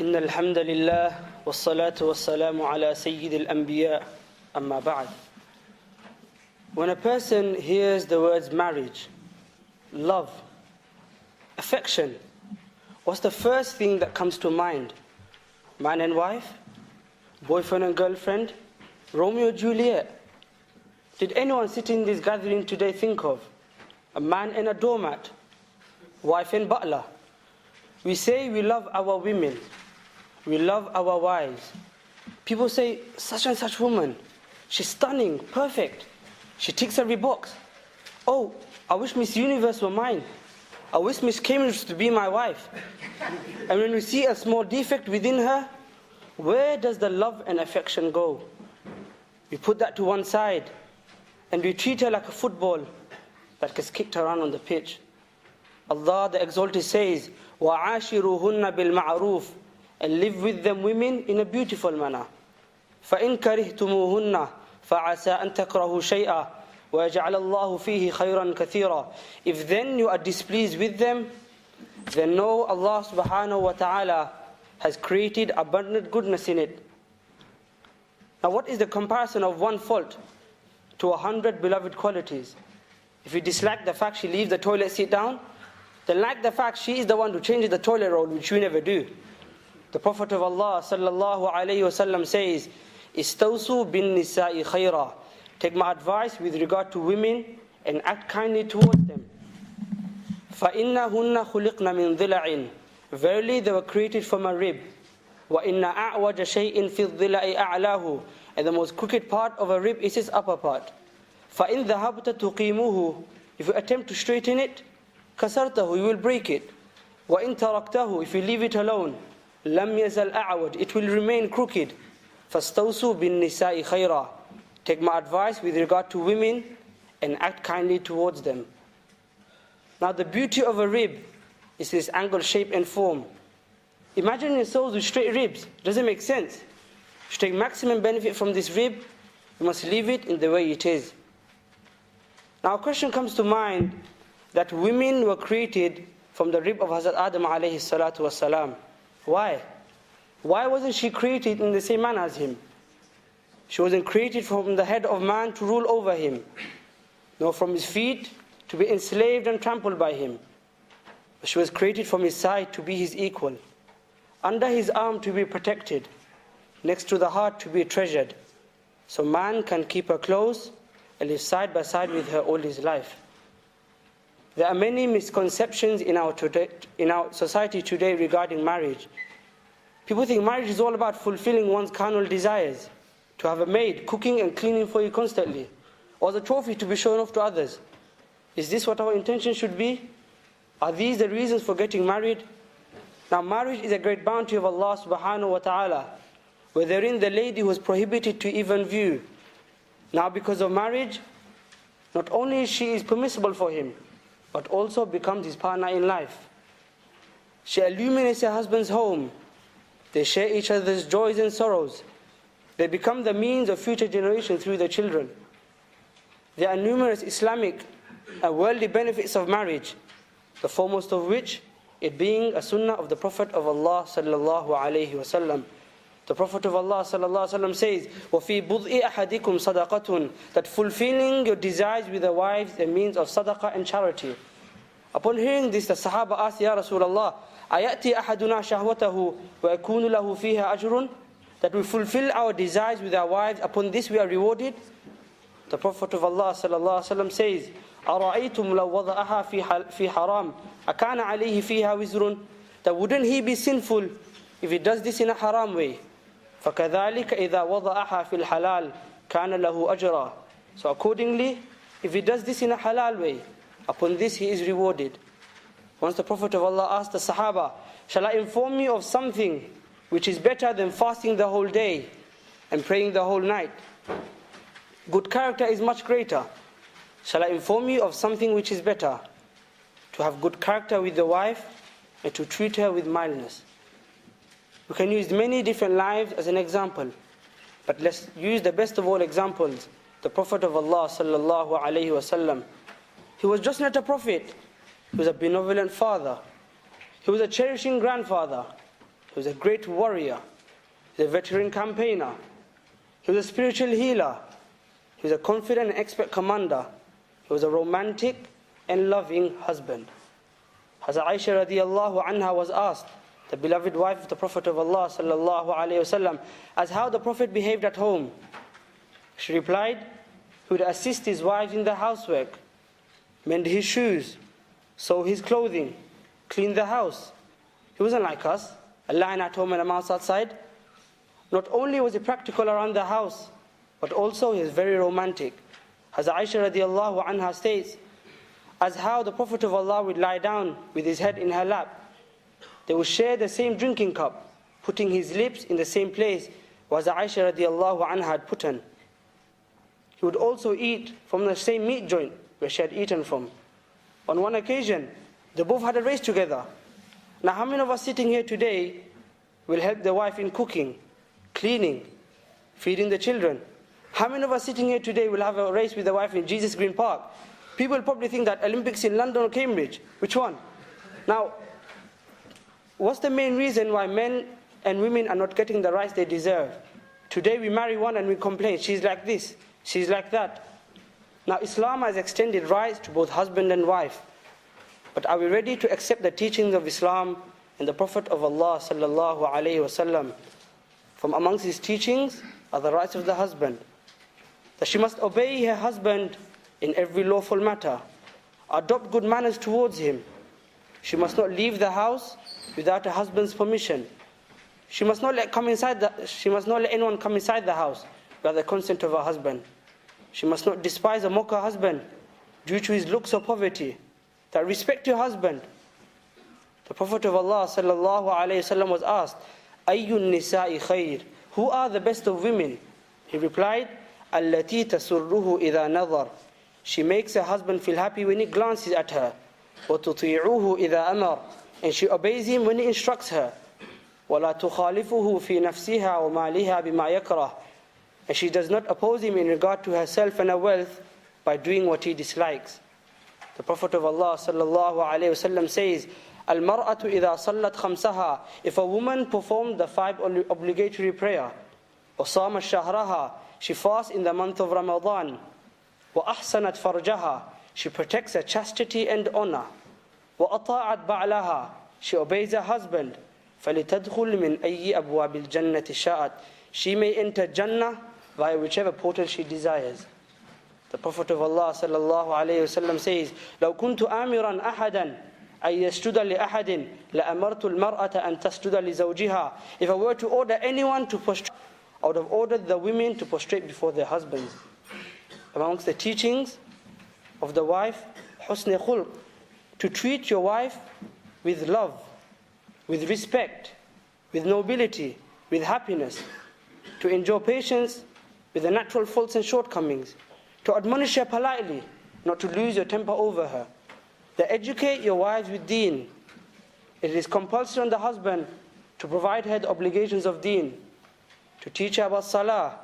إن الحمد لله والصلاة والسلام على سيد الأنبياء أما بعد. When a person hears the words marriage, love, affection, what's the first thing that comes to mind? Man and wife? Boyfriend and girlfriend? Romeo and Juliet? Did anyone sitting in this gathering today think of a man and a doormat? Wife and butler? We say we love our women. We love our wives. People say, such and such woman, she's stunning, perfect. She ticks every box. Oh, I wish Miss Universe were mine. I wish Miss Cambridge to be my wife. And when we see a small defect within her, where does the love and affection go? We put that to one side and we treat her like a football that gets kicked around on the pitch. Allah the Exalted says, وَعَاشِرُهُنَّ بِالْمَعْرُوفِ, and live with them women in a beautiful manner. فَإِن كَرِهْتُمُوهُنَّ فَعَسَىٰ أَن تَكْرَهُوا شَيْئًا وَيَجْعَلَ اللَّهُ فِيهِ خَيْرًا كَثِيرًا. If then you are displeased with them, then know Allah subhanahu wa ta'ala has created abundant goodness in it. Now what is the comparison of one fault to 100 beloved qualities? If you dislike the fact she leaves the toilet seat down, then like the fact she is the one who changes the toilet roll, which we never do. The Prophet of Allah sallallahu alayhi wasallam says, "Istawsu bin nisa'i khayra." Take my advice with regard to women and act kindly towards them. فَإِنَّهُنَّ خُلِقْنَ مِنْ ضِلَعٍ. Verily they were created from a rib. وَإِنَّ أَعْوَجَ شَيْءٍ فِي الضِّلَعِ أَعْلَاهُ. And the most crooked part of a rib is its upper part. فَإِنْ ذَهَبْتَ تُقِيمُهُ. If you attempt to straighten it, كَسَرْتَهُ, you will break it. وَإِنْ تَرَكْتَهُ. If you leave it alone, لَمْ يَزَلْ أَعْوَجْ. It will remain crooked. فَاسْتَوْسُوا بِالنِّسَاءِ خَيْرًا. Take my advice with regard to women and act kindly towards them. Now the beauty of a rib is this angle, shape and form. Imagine yourselves with straight ribs. Doesn't make sense. To take maximum benefit from this rib, you must leave it in the way it is. Now a question comes to mind that women were created from the rib of Hazrat Adam alayhi salatu wasalam. Why? Why wasn't she created in the same manner as him? She wasn't created from the head of man to rule over him, nor from his feet to be enslaved and trampled by him. But she was created from his side to be his equal, under his arm to be protected, next to the heart to be treasured, so man can keep her close and live side by side with her all his life. There are many misconceptions in our society today regarding marriage. People think marriage is all about fulfilling one's carnal desires, to have a maid cooking and cleaning for you constantly, or the trophy to be shown off to others. Is this what our intention should be? Are these the reasons for getting married? Now marriage is a great bounty of Allah subhanahu wa ta'ala, where therein the lady was prohibited to even view. Now because of marriage, not only she is permissible for him, but also becomes his partner in life. She illuminates her husband's home. They share each other's joys and sorrows. They become the means of future generations through their children. There are numerous Islamic and worldly benefits of marriage, the foremost of which it being a sunnah of the Prophet of Allah sallallahu alayhi wasallam. The Prophet of Allah sallallahu alayhi wasallam says, وَفِي بُضْءِ أَحَدِكُمْ صَدَقَةٌ, that fulfilling your desires with the wives a means of sadaqah and charity. Upon hearing this, the Sahaba asked, Ya Rasulullah, أَيَأْتِي أَحَدُنَا شَهْوَتَهُ وَيَكُونُ لَهُ فِيهَا أَجْرٌ? That we fulfill our desires with our wives, upon this we are rewarded? The Prophet of Allah sallallahu alaihi wasallam says, أَرَأَيْتُمْ لَوْ وَضَعَهَا فِي حَرَامٍ أَكَانَ عَلَيْهِ فِيهَا وِزْرٌ? That wouldn't he be sinful if he does this in a haram way? فَكَذَلِكَ إِذَا وَضَعَهَا فِي الْحَلَالِ كَانَ لَهُ أَجْرًا. So accordingly, if he does this in a halal way, upon this he is rewarded. Once the Prophet of Allah asked the Sahaba, shall I inform you of something which is better than fasting the whole day and praying the whole night? Good character is much greater. Shall I inform you of something which is better? To have good character with the wife and to treat her with mildness. We can use many different lives as an example, but let's use the best of all examples, the Prophet of Allah sallallahu alaihi wasallam. He was just not a prophet. He was a benevolent father. He was a cherishing grandfather. He was a great warrior. He was a veteran campaigner. He was a spiritual healer. He was a confident and expert commander. He was a romantic and loving husband. Hazrat Aisha radiallahu anha was asked, the beloved wife of the Prophet of Allah sallallahu alaihi wasallam, as how the Prophet behaved at home. She replied, he would assist his wives in the housework, mend his shoes, sew his clothing, clean the house. He wasn't like us, a lion at home and a mouse outside. Not only was he practical around the house, but also he was very romantic. Hazrat Aisha radiallahu anha states, as how the Prophet of Allah would lie down with his head in her lap. They would share the same drinking cup, putting his lips in the same place where Aisha radiallahu anha had put on. He would also eat from the same meat joint where she had eaten from. On one occasion, they both had a race together. Now how many of us sitting here today will help the wife in cooking, cleaning, feeding the children? How many of us sitting here today will have a race with the wife in Jesus Green Park? People probably think that Olympics in London or Cambridge. Which one? Now, what's the main reason why men and women are not getting the rights they deserve? Today we marry one and we complain, she's like this, she's like that. Now Islam has extended rights to both husband and wife. But are we ready to accept the teachings of Islam and the Prophet of Allah sallallahu alaihi wasallam? From amongst his teachings are the rights of the husband. That she must obey her husband in every lawful matter. Adopt good manners towards him. She must not leave the house without her husband's permission. She must not let anyone come inside the house without the consent of her husband. She must not despise or mock her husband due to his looks or poverty. That respect your husband. The Prophet of Allah sallallahu alaihi wasallam was asked, Ayyun nisa'i khair? Who are the best of women? He replied, Allati tasurruhu idha nadhar. She makes her husband feel happy when he glances at her. Wa tuti'uhu idha amar. And she obeys him when he instructs her. وَلَا تُخَالِفُهُ فِي نَفْسِهَا وَمَالِهَا بِمَا يَكْرَهُ. And she does not oppose him in regard to herself and her wealth by doing what he dislikes. The Prophet of Allah sallallahu alaihi wasallam says, Al-mar'atu idha sallat khamsaha. If a woman performed the 5 obligatory prayer, وَصَامَ shahraha, she fasts in the month of Ramadan, وَأَحْسَنَتْ فَرْجَهَا, she protects her chastity and honor, وَأَطَاعَتْ بَعْلَهَا, she obeys her husband, فَلِتَدْخُلْ مِنْ أَيِّ أَبْوَابِ الْجَنَّةِ شَاءَتْ, she may enter Jannah via whichever portal she desires. The Prophet of Allah sallallahu alayhi wasallam says, لَوْ كُنْتُ آمِرًا أَحَدًا أَن يَسْجُدَ لِأَحَدٍ لَأَمَرْتُ الْمَرْأَةَ أَن تَسْجُدَ لِزَوْجِهَا. If I were to order anyone to prostrate, I would have ordered the women to prostrate before their husbands. Amongst the teachings of the wife, حُسْنِ خُلْقٍ, to treat your wife with love, with respect, with nobility, with happiness, to enjoy patience with the natural faults and shortcomings, to admonish her politely, not to lose your temper over her. To educate your wives with deen. It is compulsory on the husband to provide her the obligations of deen, to teach her about salah,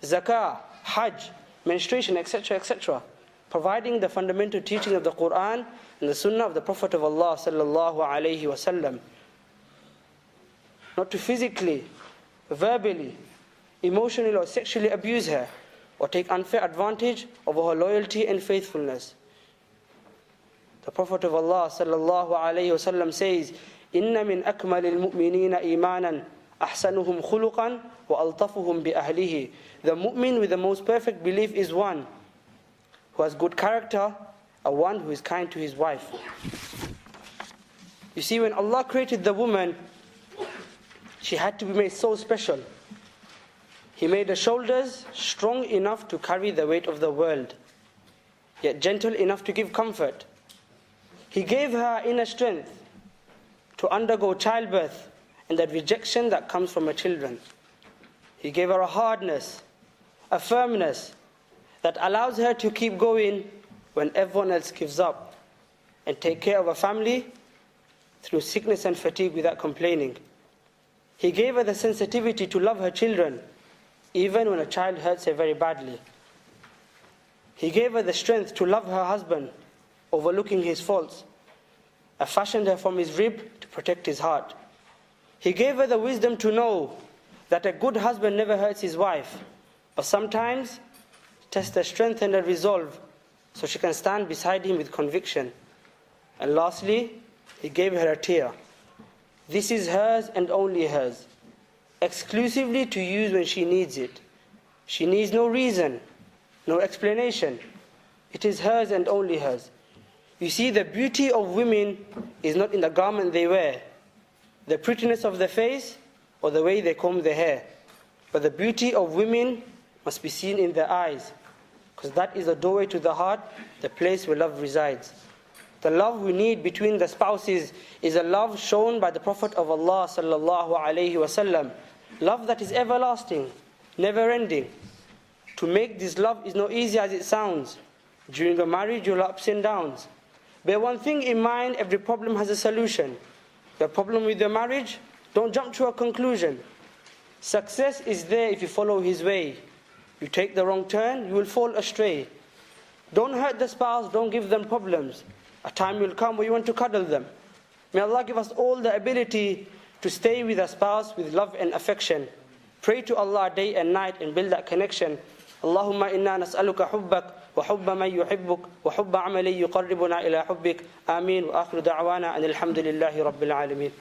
zakah, hajj, menstruation, etc., etc., providing the fundamental teaching of the Qur'an and the sunnah of the Prophet of Allah sallallahu alaihi wasallam. Not to physically, verbally, emotionally or sexually abuse her or take unfair advantage of her loyalty and faithfulness. The Prophet of Allah sallallahu alaihi wasallam says, "Inna min akmalil mu'minina imanan ahsanuhum khuluqan wa altafuhum bi ahlihi." The mu'min with the most perfect belief is one who has good character, and one who is kind to his wife. You see, when Allah created the woman, she had to be made so special. He made her shoulders strong enough to carry the weight of the world, yet gentle enough to give comfort. He gave her inner strength to undergo childbirth and that rejection that comes from her children. He gave her a hardness, a firmness that allows her to keep going when everyone else gives up, and take care of her family through sickness and fatigue without complaining. He gave her the sensitivity to love her children, even when a child hurts her very badly. He gave her the strength to love her husband, overlooking his faults, and fashioned her from his rib to protect his heart. He gave her the wisdom to know that a good husband never hurts his wife, but sometimes tests her strength and her resolve so she can stand beside him with conviction. And lastly, he gave her a tear. This is hers and only hers, exclusively to use when she needs it. She needs no reason, no explanation. It is hers and only hers. You see, the beauty of women is not in the garment they wear, the prettiness of their face, or the way they comb their hair. But the beauty of women must be seen in their eyes, because that is the doorway to the heart, the place where love resides. The love we need between the spouses is a love shown by the Prophet of Allah sallallahu alaihi wasallam. Love that is everlasting, never ending. To make this love is not easy as it sounds. During a marriage, you'll have ups and downs. Bear one thing in mind, every problem has a solution. The problem with your marriage, don't jump to a conclusion. Success is there if you follow his way. You take the wrong turn, you will fall astray. Don't hurt the spouse, don't give them problems. A time will come where you want to cuddle them. May Allah give us all the ability to stay with a spouse with love and affection. Pray to Allah day and night and build that connection. Allahumma inna nas'aluka hubbak wa hubba man yuhibbuk wa hubba amali yuqarribuna ila hubbik. Ameen wa akhiru da'wana and alhamdulillahi rabbil alameen.